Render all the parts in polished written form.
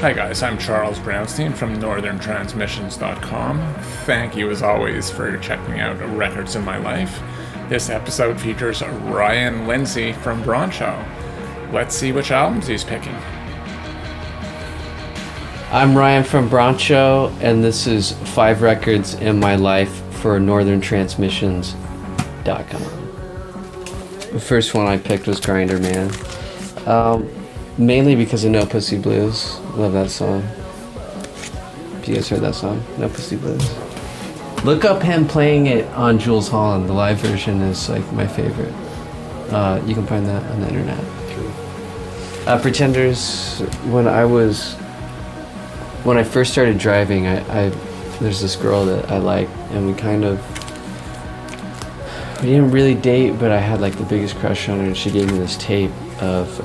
Hi guys, I'm Charles Brownstein from northerntransmissions.com. Thank you as always for checking out Records in My Life. This episode features Ryan Lindsey from Broncho. Let's see which albums he's picking. I'm Ryan from Broncho, and this is 5 Records in My Life for northerntransmissions.com. The first one I picked was Grinderman. Mainly because of No Pussy Blues. Love that song. Have you guys heard that song? No Pussy Blues. Look up him playing it on Jules Holland. The live version is like my favorite. You can find that on the internet. Pretenders. When I first started driving, there's this girl that I liked, and we didn't really date, but I had like the biggest crush on her, and she gave me this tape of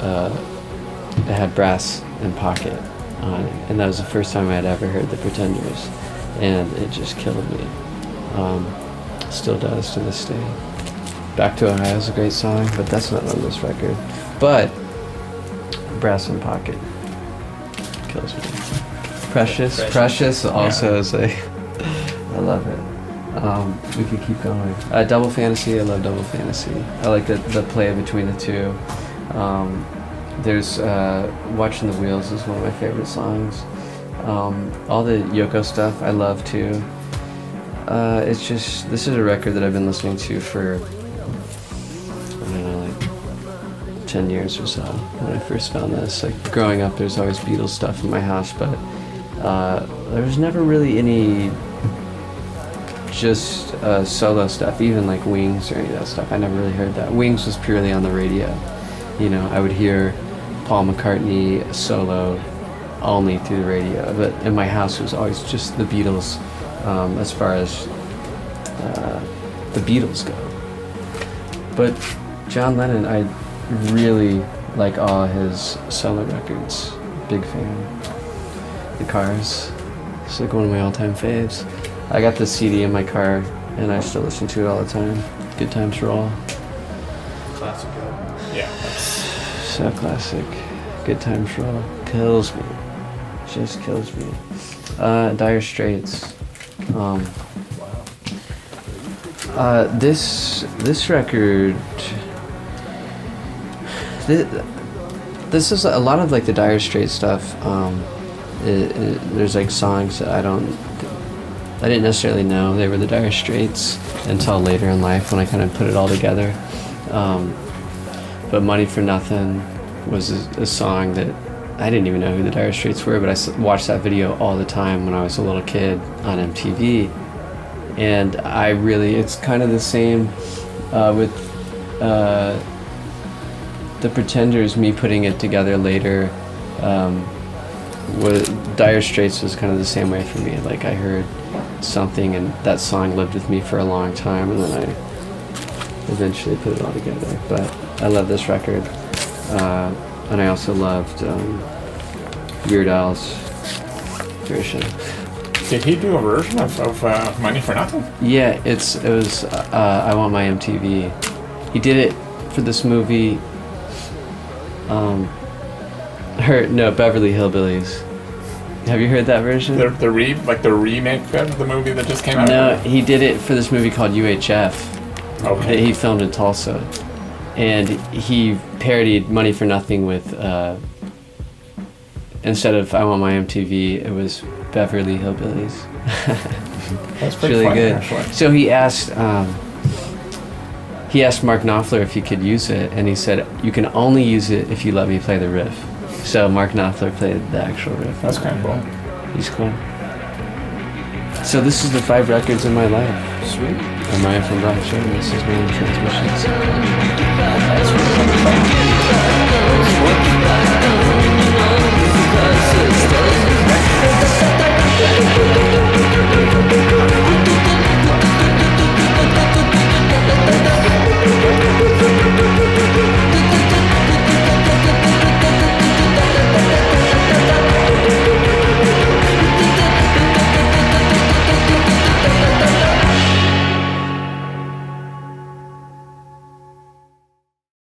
that had Brass and Pocket on it, and that was the first time I had ever heard the Pretenders, and it just killed me. Still does to this day. Back to Ohio is a great song, but that's not on this record. But Brass and Pocket kills me. Precious also is like, I love it. We could keep going. Double Fantasy, I love Double Fantasy. I like the play between the two. There's Watching the Wheels is one of my favorite songs. All the Yoko stuff I love too. It's just, this is a record that I've been listening to for, I don't know, like 10 years or so when I first found this. Like growing up, there's always Beatles stuff in my house, but there was never really any just solo stuff, even like Wings or any of that stuff. I never really heard that. Wings was purely on the radio. You know, I would hear Paul McCartney solo only through the radio, but in my house it was always just the Beatles, as far as the Beatles go. But Joh Lennon, I really like all his solo records. Big fan. The Cars, it's like one of my all-time faves. I got the CD in my car, and I still listen to it all the time. Good Times Roll. Classic album. Yeah. So classic. Good Times Roll. Kills me. Just kills me. Dire Straits. This record. This is a lot of like the Dire Straits stuff. There's like songs that I didn't necessarily know they were the Dire Straits until later in life when I kind of put it all together. But Money for Nothing was a song that I didn't even know who the Dire Straits were, but I watched that video all the time when I was a little kid on MTV. And it's kind of the same with the Pretenders, me putting it together later. Dire Straits was kind of the same way for me. Like I heard something and that song lived with me for a long time, and then I eventually put it all together. But I love this record, and I also loved Weird Al's version. Did he do a version of Money for Nothing? Yeah, it was I Want My MTV. He did it for this movie. Beverly Hillbillies. Have you heard that version? The remake of the movie that just came out? No, he did it for this movie called UHF. Okay. That he filmed in Tulsa. And he parodied Money for Nothing with, instead of I Want My MTV, it was Beverly Hillbillies. That's pretty really funny, good. actually. So he asked Mark Knopfler if he could use it, and he said, "You can only use it if you let me play the riff." So Mark Knopfler played the actual riff. That's kind of cool. He's cool. So this is the 5 Records in My Life. Sweet. I'm Ryan from Broncho, and this is Northern Transmissions. That's